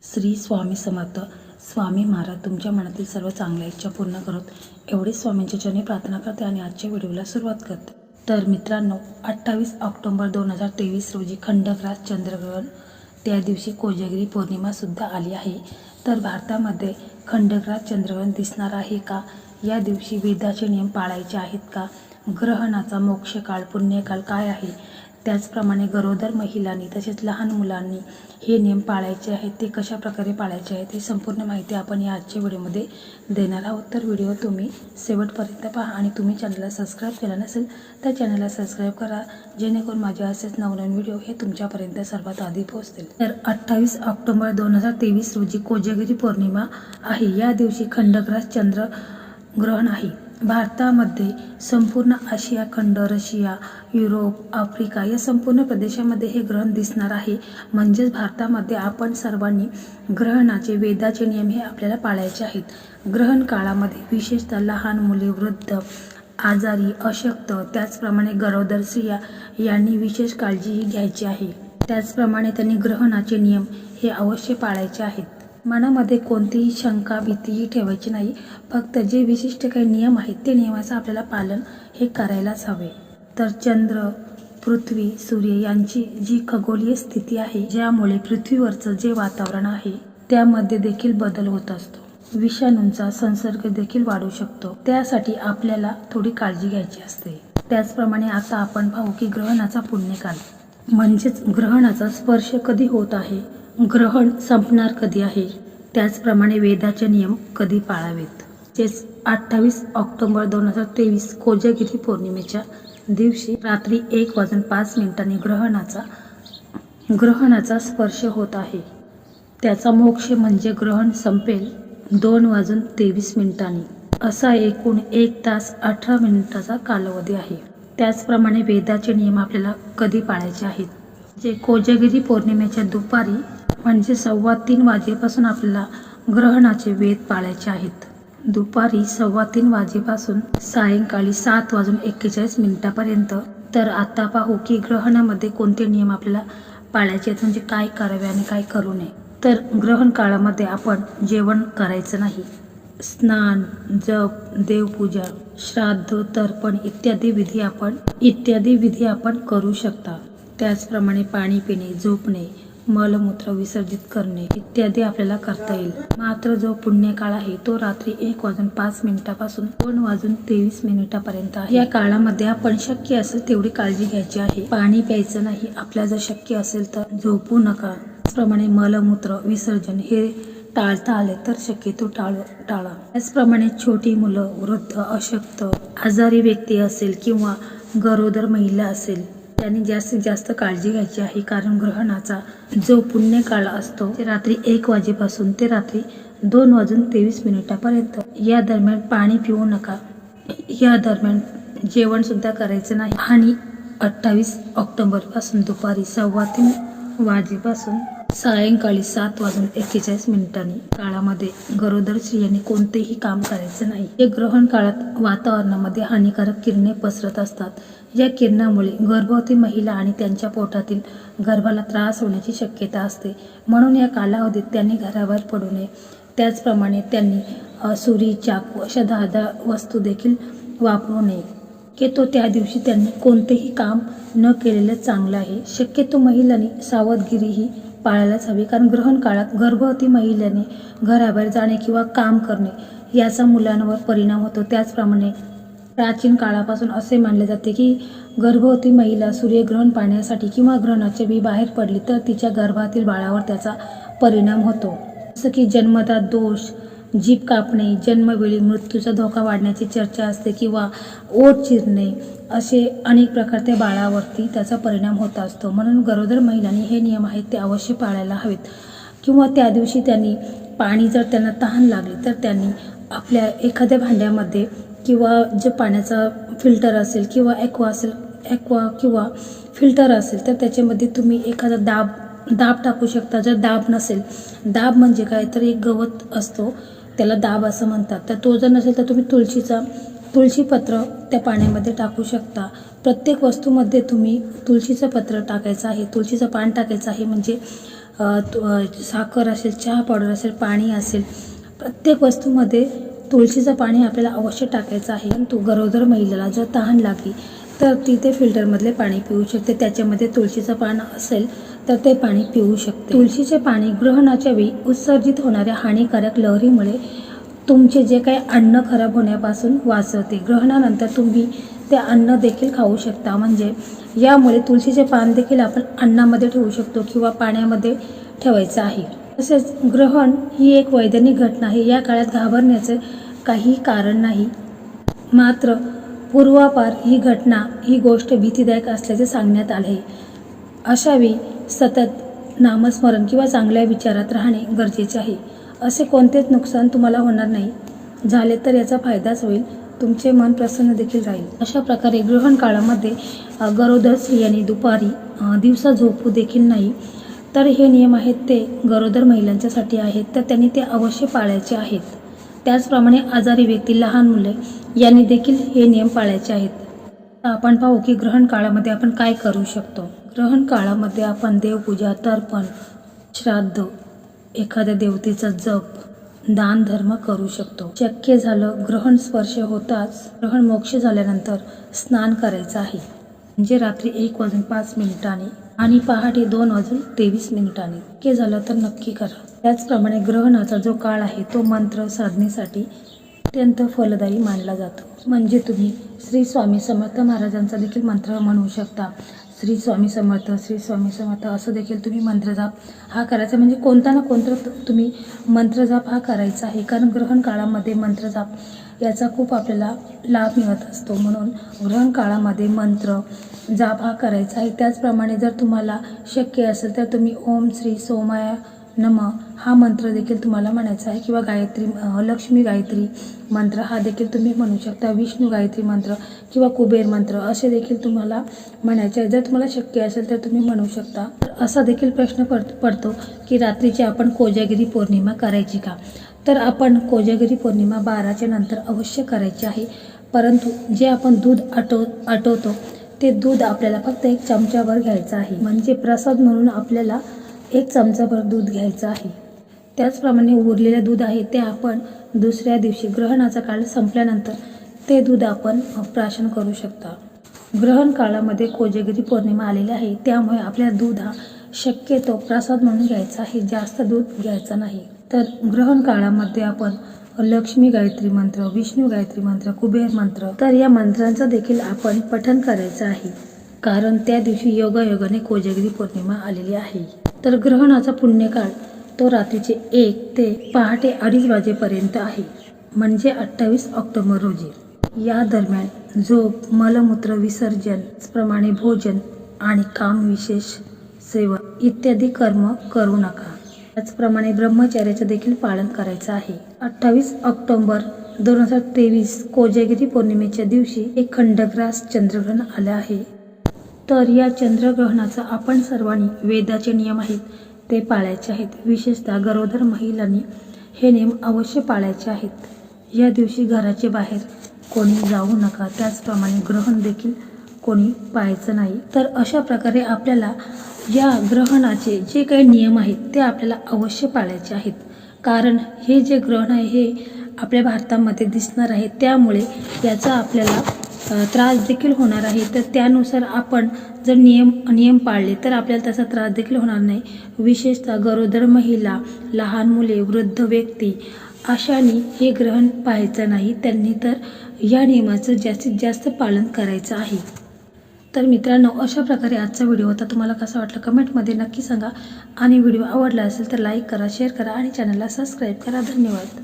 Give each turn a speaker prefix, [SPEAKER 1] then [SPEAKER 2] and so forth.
[SPEAKER 1] श्री स्वामी समर्थ. स्वामी महाराज तुमच्या मनातील सर्व चांगल्या इच्छा पूर्ण करत एवढीच स्वामींच्या चरणी प्रार्थना करते आणि आजच्या व्हिडिओला सुरुवात करते. तर मित्रांनो, 28 ऑक्टोबर 2023 रोजी खंडग्रास चंद्रग्रहण, त्या दिवशी कोजागिरी पौर्णिमासुद्धा आली आहे. तर भारतामध्ये खंडग्रास चंद्रग्रहण दिसणार आहे का? या दिवशी वेदाचे नियम पाळायचे आहेत का? ग्रहणाचा मोक्षकाळ पुण्यकाळ काय आहे? त्याचप्रमाणे गरोदर महिलांनी तसेच लहान मुलांनी हे नियम पाळायचे आहेत. ते कशा प्रकारे पाळायचे आहेत ही संपूर्ण माहिती आपण या आजच्या व्हिडिओमध्ये देणार आहोत. तर व्हिडिओ तुम्ही शेवटपर्यंत पहा आणि तुम्ही चॅनलला सबस्क्राईब केला नसेल तर चॅनलला सबस्क्राईब करा, जेणेकरून माझे असेच नवनवीन व्हिडिओ हे तुमच्यापर्यंत सर्वात आधी पोहोचतील. तर 28 ऑक्टोबर 2023 रोजी कोजागिरी पौर्णिमा आहे. या दिवशी खंडग्रास चंद्रग्रहण आहे. भारतामध्ये संपूर्ण आशिया खंड, रशिया, युरोप, आफ्रिका या संपूर्ण प्रदेशामध्ये हे ग्रहण दिसणार आहे. म्हणजेच भारतामध्ये आपण सर्वांनी ग्रहणाचे वेदाचे नियम हे आपल्याला पाळायचे आहेत. ग्रहण काळामध्ये विशेषतः लहान मुले, वृद्ध, आजारी, अशक्त, त्याचप्रमाणे गरोदर स्त्रिया यांनी विशेष काळजीही घ्यायची आहे. त्याचप्रमाणे त्यांनी ग्रहणाचे नियम हे अवश्य पाळायचे आहेत. मनामध्ये कोणतीही शंका, भीतीही ठेवायची नाही. फक्त जे विशिष्ट काही नियम आहेत ते नियमाचं आपल्याला पालन हे करायलाच हवे. तर चंद्र, पृथ्वी, सूर्य यांची जी खगोलीय स्थिती आहे, ज्यामुळे पृथ्वीवरचं जे वातावरण आहे त्यामध्ये देखील बदल होत असतो. विषाणूंचा संसर्ग देखील वाढू शकतो. त्यासाठी आपल्याला थोडी काळजी घ्यायची असते. त्याचप्रमाणे आता आपण पाहू की ग्रहणाचा पुण्यकाल म्हणजेच ग्रहणाचा स्पर्श कधी होत आहे, ग्रहण संपणार कधी आहे, त्याचप्रमाणे वेदाचे नियम कधी पाळावेत. तेच 28 ऑक्टोबर 2023 कोजागिरी पौर्णिमेच्या दिवशी रात्री 1:05 ग्रहणाचा स्पर्श होत आहे. त्याचा मोक्ष म्हणजे ग्रहण संपेल 2:23 असा एकूण 1 तास 18 मिनिटाचा कालावधी आहे. त्याचप्रमाणे वेदाचे नियम आपल्याला कधी पाळायचे आहेत, जे कोजागिरी पौर्णिमेच्या दुपारी म्हणजे 3:15 वाजेपासून आपल्याला ग्रहणाचे वेद पाळायचे आहेत. दुपारी 3:15 वाजेपासून सायंकाळी 7:41 पर्यंत. तर आता पाहू की ग्रहणामध्ये कोणते नियम आपल्याला पाळायचे आहेत, म्हणजे काय करावे आणि काय करू नये. तर ग्रहण काळामध्ये आपण जेवण करायचं नाही. स्नान, जप, देवपूजा, श्राद्ध, तर्पण इत्यादी विधी आपण करू शकता. त्याचप्रमाणे पाणी पिणे, झोपणे, मलमूत्र विसर्जित करणे इत्यादी आपल्याला करता येईल. मात्र जो पुण्यकाळ आहे तो रात्री 1:05 पासून 2:23 पर्यंत आहे. या काळामध्ये आपण शक्य असेल तेवढी काळजी घ्यायची आहे. पाणी प्यायचं नाही. आपल्याला जर शक्य असेल तर झोपू नका. त्याचप्रमाणे मलमूत्र विसर्जन हे टाळता आले तर शक्यतो टाळा. त्याचप्रमाणे छोटी मुलं, वृद्ध, अशक्त, आजारी व्यक्ती असेल किंवा गरोदर महिला असेल त्यांनी जास्तीत जास्त काळजी घ्यायची आहे. कारण ग्रहणाचा जो पुण्यकाळ असतो ते रात्री 1 वाजेपासून ते रात्री 2:23 पर्यंत. या दरम्यान पाणी पिऊ नका. या दरम्यान जेवण सुद्धा करायचं नाही. आणि 28 ऑक्टोबर पासून दुपारी 3:15 वाजेपासून सायंकाळी 7:41 काळामध्ये गरोदर स्त्रियांनी कोणतेही काम करायचं नाही. हे ग्रहण काळात वातावरणामध्ये हानिकारक किरणे पसरत असतात. या किरणामुळे गर्भवती महिला आणि त्यांच्या पोटातील गर्भाला त्रास होण्याची शक्यता असते. म्हणून या कालावधीत त्यांनी घराबाहेर पडू नये. त्याचप्रमाणे त्यांनी सुरी, चाकू अशा धारदार वस्तू देखील वापरू नये. शक्यतो त्या दिवशी त्यांनी कोणतेही काम न केलेलं चांगलं आहे. शक्यतो महिलांनी सावधगिरीही पाळायलाच हवी. कारण ग्रहण काळात गर्भवती महिलेने घराबाहेर जाणे किंवा काम करणे याचा मुलांवर परिणाम होतो. त्याचप्रमाणे प्राचीन काळापासून असे मानले जाते की गर्भवती महिला सूर्यग्रहण पाहण्यासाठी किंवा ग्रहणाच्या वेळी बाहेर पडली तर तिच्या गर्भातील बाळावर त्याचा परिणाम होतो. जसं की जन्मदात दोष, जीभ कापणे, जन्मवेळी मृत्यूचा धोका वाढण्याची चर्चा असते किंवा ओठ चिरणे असे अनेक प्रकार त्या बाळावरती त्याचा परिणाम होत असतो. म्हणून गरोदर महिलांनी हे नियम आहेत ते अवश्य पाळायला हवेत. किंवा त्या दिवशी त्यांनी पाणी जर त्यांना तहान लागली तर त्यांनी आपल्या एखाद्या भांड्यामध्ये किंवा जे पाण्याचा फिल्टर असेल किंवा ॲक्वा किंवा फिल्टर असेल तर त्याच्यामध्ये तुम्ही एखादा दाब टाकू शकता. जर दाब नसेल, दाब म्हणजे काय तर एक गवत असतो, त्याला दाब असं म्हणतात. तर तो जर नसेल तर तुम्ही तुळशीपत्र त्या पाण्यामध्ये टाकू शकता. प्रत्येक वस्तूमध्ये तुम्ही तुळशीचं पत्र टाकायचं आहे, तुळशीचं पान टाकायचं आहे. म्हणजे साखर असेल, चहा पावडर असेल, पाणी असेल, प्रत्येक वस्तूमध्ये तुळशीचं पाणी आपल्याला अवश्य टाकायचं आहे. आणि गरोदर महिलेला जर तहान लागली तर ती ते फिल्टरमधले पाणी पिऊ शकते. त्याच्यामध्ये तुळशीचं पान असेल तर ते पाणी पिऊ शकते. तुळशीचे पाणी ग्रहणाच्या वेळी उत्सर्जित होणाऱ्या हानिकारक लहरीमुळे तुमचे जे काही अन्न खराब होण्यापासून वाचवते. ग्रहणानंतर तुम्ही ते अन्न देखील खाऊ शकता. म्हणजे यामुळे तुळशीचे पान देखील आपण अन्नामध्ये ठेवू शकतो किंवा पाण्यामध्ये ठेवायचं आहे. तसेच ग्रहण ही एक वैज्ञानिक घटना आहे. या काळात घाबरण्याचे काही कारण नाही. मात्र पूर्वापार ही गोष्ट भीतीदायक असल्याचे सांगण्यात आले. अशावेळी सतत नामस्मरण किंवा चांगल्या विचारात राहणे गरजेचे आहे. असे कोणतेच नुकसान तुम्हाला होणार नाही. झाले तर याचा फायदाच होईल. तुमचे मन प्रसन्न देखील राहील. अशा प्रकारे ग्रहण काळामध्ये गरोदर स्त्रियांनी दुपारी दिवसा झोपू देखील नाही. तर हे नियम आहेत ते गरोदर महिलांच्यासाठी आहेत, तर त्यांनी ते अवश्य पाळायचे आहेत. त्याचप्रमाणे आजारी व्यक्ती, लहान मुले यांनी देखील हे नियम पाळायचे आहेत. आपण पाहू की ग्रहण काळामध्ये आपण काय करू शकतो. ग्रहण काळामध्ये आपण देवपूजा, तर्पण, श्राद्ध, एखाद्या देवतेचा जप, दान धर्म करू शकतो. शक्य झालं ग्रहण स्पर्श होताच ग्रहण मोक्ष झाल्यानंतर स्नान करायचं आहे. म्हणजे रात्री 1:05 आणि पहाटे 2:23. शक्य झालं तर नक्की करा. त्याचप्रमाणे ग्रहणाचा जो काळ आहे तो मंत्र साधनेसाठी अत्यंत फलदायी मानला जातो. म्हणजे तुम्ही श्री स्वामी समर्थ महाराजांचा देखील मंत्र म्हणू शकता. श्री स्वामी समर्थ, श्री स्वामी समर्थ असं देखील तुम्ही मंत्रजाप हा करायचा. म्हणजे कोणता ना कोणता तुम्ही मंत्रजाप हा करायचा आहे. कारण ग्रहण काळामध्ये मंत्रजाप याचा खूप आपल्याला लाभ मिळत असतो. म्हणून ग्रहण काळामध्ये मंत्र जाप हा करायचा आहे. त्याचप्रमाणे जर तुम्हाला शक्य असेल तर तुम्ही ओम श्री सोमाय नमः हा मंत्र देखील तुम्हाला म्हणायचा आहे. किंवा गायत्री, लक्ष्मी गायत्री मंत्र हा देखील तुम्ही म्हणू शकता. विष्णू गायत्री मंत्र किंवा कुबेर मंत्र असे देखील तुम्हाला म्हणायचे आहे. जर तुम्हाला शक्य असेल तर तुम्ही म्हणू शकता. असा देखील प्रश्न पडतो की रात्रीची आपण कोजागिरी पौर्णिमा करायची का? तर आपण कोजागिरी पौर्णिमा 12च्या नंतर अवश्य करायची आहे. परंतु जे आपण दूध आटवतो ते दूध आपल्याला फक्त 1 चमचाभर घ्यायचं आहे. म्हणजे प्रसाद म्हणून आपल्याला 1 चमचाभर दूध घ्यायचं आहे. त्याचप्रमाणे उरलेले दूध आहे ते आपण दुसऱ्या दिवशी ग्रहणाचा काळ संपल्यानंतर ते दूध आपण प्राशन करू शकता. ग्रहण काळामध्ये कोजागिरी पौर्णिमा आलेली आहे, त्यामुळे आपल्याला दूध हा शक्यतो प्रसाद म्हणून घ्यायचा आहे. जास्त दूध घ्यायचं नाही. तर ग्रहण काळामध्ये आपण लक्ष्मी गायत्री मंत्र, विष्णू गायत्री मंत्र, कुबेर मंत्र, तर या मंत्रांचं देखील आपण पठण करायचं आहे. कारण त्या दिवशी योगायोगाने कोजागिरी पौर्णिमा आलेली आहे. तर ग्रहणाचा पुण्यकाळ तो रात्रीचे 1 ते पहाटे 2:30 वाजेपर्यंत आहे. म्हणजे 28 ऑक्टोबर रोजी. या दरम्यान झोप, मलमूत्र विसर्जन, प्रमाणे भोजन आणि काम विशेष सेवा इत्यादी कर्म करू नका. त्याचप्रमाणे ब्रह्मचर्याचे देखील पालन करायचं आहे. 28 ऑक्टोबर 2023 कोजागिरी पौर्णिमेच्या दिवशी एक खंडग्रास चंद्रग्रहण आले आहे. तर या चंद्रग्रहणाचा आपण सर्वांनी वेदाचे नियम आहेत ते पाळायचे आहेत. विशेषतः गरोदर महिलांनी हे नियम अवश्य पाळायचे आहेत. या दिवशी घराचे बाहेर कोणी जाऊ नका. त्याचप्रमाणे ग्रहण देखील कोणी पाहायचं नाही. तर अशा प्रकारे आपल्याला या ग्रहणाचे जे काही नियम आहेत ते आपल्याला अवश्य पाळायचे आहेत. कारण हे जे ग्रहण आहे हे आपल्या भारतामध्ये दिसणार आहे, त्यामुळे याचा आपल्याला त्रास देखील होणार आहे. तर त्यानुसार आपण जर नियम पाळले तर आपल्याला त्याचा त्रास देखील होणार नाही. विशेषतः गरोदर महिला, लहान मुले, वृद्ध व्यक्ती अशांनी हे ग्रहण पाहायचं नाही. त्यांनी तर या नियमाचं जास्तीत जास्त पालन करायचं आहे. तर मित्रांनो, अशा प्रकारे आजचा व्हिडिओ होता. तुम्हाला कसा वाटला कमेंटमध्ये नक्की सांगा. आणि व्हिडिओ आवडला असेल तर लाईक करा, शेअर करा आणि चॅनलला सबस्क्राईब करा. धन्यवाद.